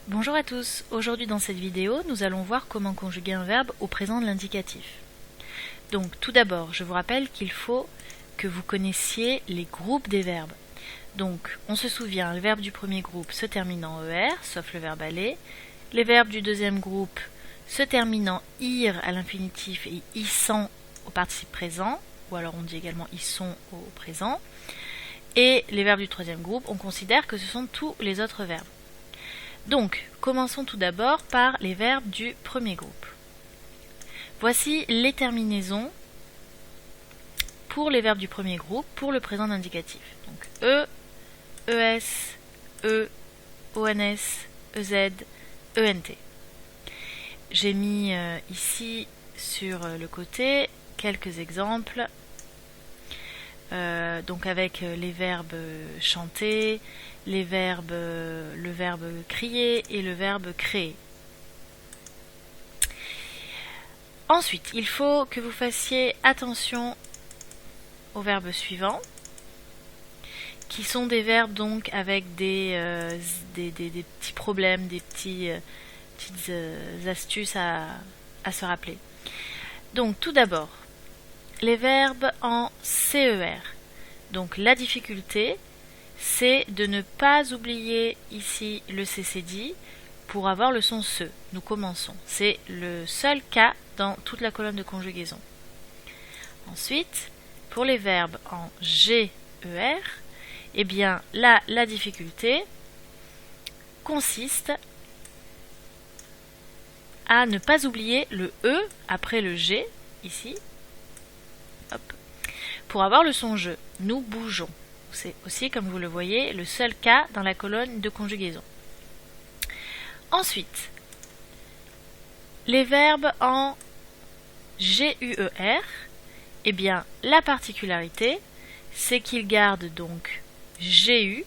Bonjour à tous, aujourd'hui dans cette vidéo, nous allons voir comment conjuguer un verbe au présent de l'indicatif. Donc tout d'abord, je vous rappelle qu'il faut que vous connaissiez les groupes des verbes. Donc on se souvient, le verbe du premier groupe se termine en ER, sauf le verbe aller. Les verbes du deuxième groupe se terminent en IR à l'infinitif et ISAN au participe présent, ou alors on dit également ISON au présent. Et les verbes du troisième groupe, on considère que ce sont tous les autres verbes. Donc, commençons tout d'abord par les verbes du premier groupe. Voici les terminaisons pour les verbes du premier groupe pour le présent d'indicatif. Donc, E, ES, E, ONS, EZ, ENT. J'ai mis ici sur le côté quelques exemples. Donc avec les verbes chanter, le verbe crier et le verbe créer. Ensuite, il faut que vous fassiez attention aux verbes suivants, qui sont des verbes donc avec des petits problèmes, des petites astuces à se rappeler. Donc tout d'abord, les verbes en CER. Donc la difficulté, c'est de ne pas oublier ici le CCD pour avoir le son SE. Nous commençons. C'est le seul cas dans toute la colonne de conjugaison. Ensuite, pour les verbes en GER, eh bien là, la difficulté consiste à ne pas oublier le E après le G, ici, hop, pour avoir le son je. Nous bougeons. C'est aussi, comme vous le voyez, le seul cas dans la colonne de conjugaison. Ensuite, les verbes en GUER, eh bien, la particularité, c'est qu'ils gardent donc GU,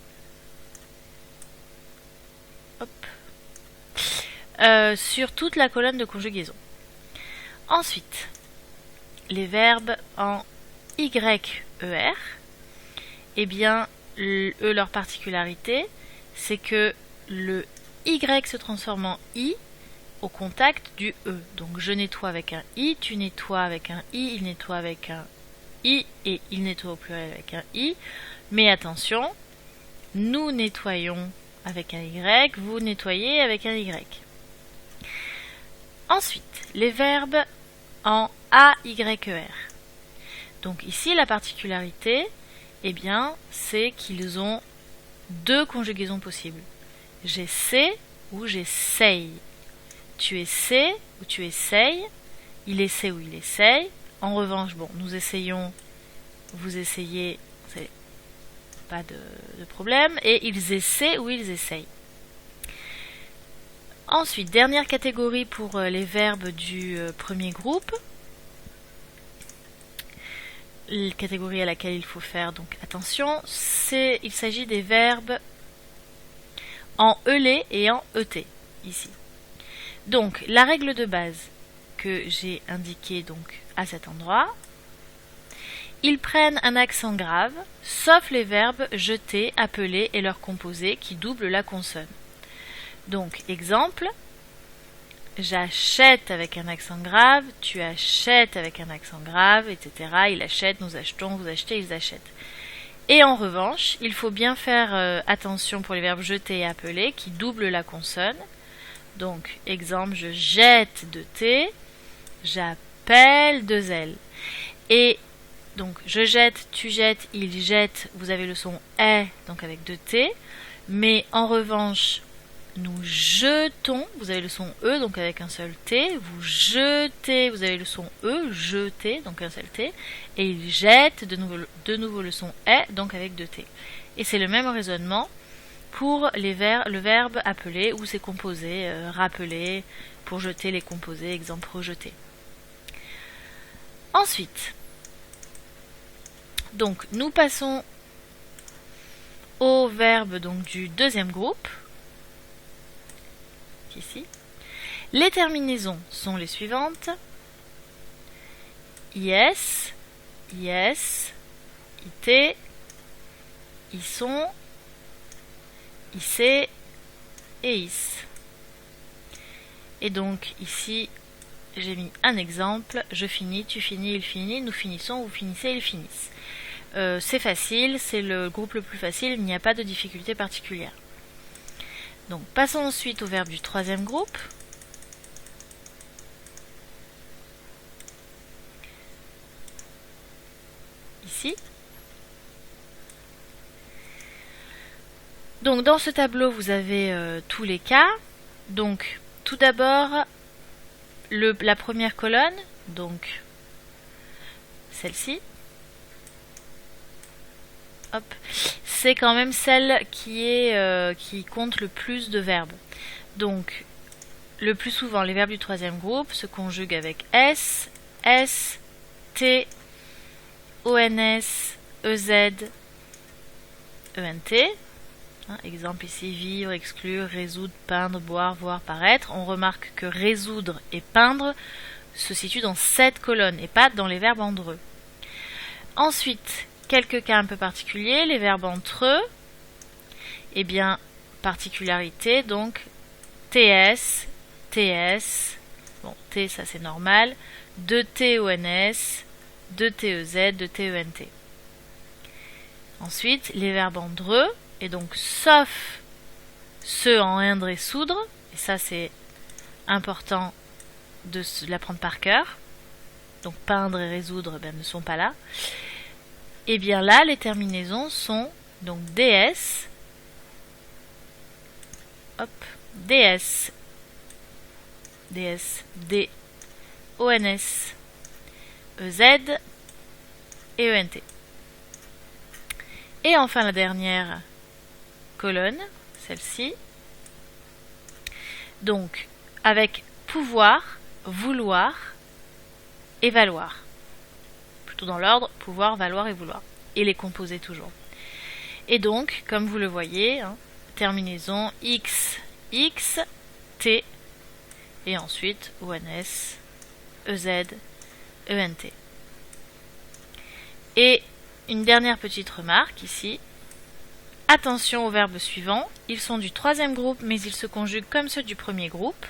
sur toute la colonne de conjugaison. Ensuite, les verbes en YER, eh bien, leur particularité, c'est que le Y se transforme en I au contact du E. Donc, je nettoie avec un I, tu nettoies avec un I, il nettoie avec un I, et il nettoie au pluriel avec un I. Mais attention, nous nettoyons avec un Y, vous nettoyez avec un Y. Ensuite, les verbes en AYER. Donc ici, la particularité, eh bien, c'est qu'ils ont deux conjugaisons possibles. J'essaie ou j'essaye. Tu essaies ou tu essayes. Il essaie ou il essaye. En revanche, bon, nous essayons, vous essayez, c'est pas de problème. Et ils essaient ou ils essayent. Ensuite, dernière catégorie pour les verbes du premier groupe. La catégorie à laquelle il faut faire donc attention, il s'agit des verbes en ELE et en ET, ici. Donc, la règle de base que j'ai indiquée donc à cet endroit, ils prennent un accent grave, sauf les verbes jeter, appeler et leurs composés qui doublent la consonne. Donc, exemple, j'achète avec un accent grave, tu achètes avec un accent grave, etc. Il achète, nous achetons, vous achetez, ils achètent. Et en revanche, il faut bien faire attention pour les verbes jeter et appeler qui doublent la consonne. Donc, exemple, je jette de thé, j'appelle de zèle. Et donc, je jette, tu jettes, il jette, vous avez le son est, donc avec deux T. Mais en revanche, nous jetons, vous avez le son E, donc avec un seul T. Vous jetez, vous avez le son E, jeter, donc un seul T. Et il jette, de nouveau le son est, donc avec deux T. Et c'est le même raisonnement pour le verbe appeler ou ses composés, rappeler, pour jeter les composés, exemple rejeter. Ensuite, donc nous passons au verbe donc, du deuxième groupe. Ici. Les terminaisons sont les suivantes. IS, IS, IT, ISON, IC et IS. Et donc ici, j'ai mis un exemple, je finis, tu finis, il finit, nous finissons, vous finissez, ils finissent. C'est facile, c'est le groupe le plus facile, il n'y a pas de difficulté particulière. Donc passons ensuite au verbe du troisième groupe. Ici. Donc dans ce tableau, vous avez tous les cas. Donc tout d'abord, la première colonne, donc celle-ci, hop, c'est quand même celle qui compte le plus de verbes. Donc le plus souvent, les verbes du troisième groupe se conjuguent avec S, S, T, ONS, EZ, ENT. Exemple ici, vivre, exclure, résoudre, peindre, boire, voir, paraître. On remarque que résoudre et peindre se situent dans cette colonne et pas dans les verbes en dreux. Ensuite, quelques cas un peu particuliers, les verbes entre eux. Eh bien, particularité, donc TS, TS, bon, T ça c'est normal, 2T ONS, 2TEZ, 2TENT. Ensuite, les verbes en dreux, et donc sauf ceux en indre et soudre, et ça c'est important de l'apprendre par cœur, donc peindre et résoudre ne sont pas là, et bien là les terminaisons sont donc DS, hop, DS, DS, D, ONS, EZ et ENT. Et enfin la dernière colonne, celle-ci, donc avec pouvoir, vouloir et valoir. Plutôt dans l'ordre, pouvoir, valoir et vouloir. Et les composer toujours. Et donc, comme vous le voyez, terminaison X, X, T, et ensuite ONS, EZ, ENT. Et une dernière petite remarque ici. Attention aux verbes suivants. Ils sont du troisième groupe, mais ils se conjuguent comme ceux du premier groupe.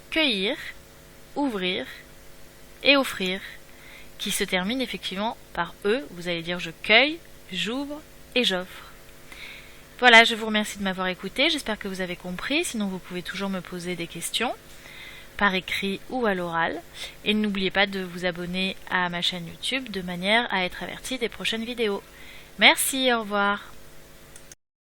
Cueillir, ouvrir et offrir, qui se terminent effectivement par E. Vous allez dire je cueille, j'ouvre et j'offre. Voilà, je vous remercie de m'avoir écouté. J'espère que vous avez compris. Sinon, vous pouvez toujours me poser des questions par écrit ou à l'oral. Et n'oubliez pas de vous abonner à ma chaîne YouTube de manière à être averti des prochaines vidéos. Merci, au revoir.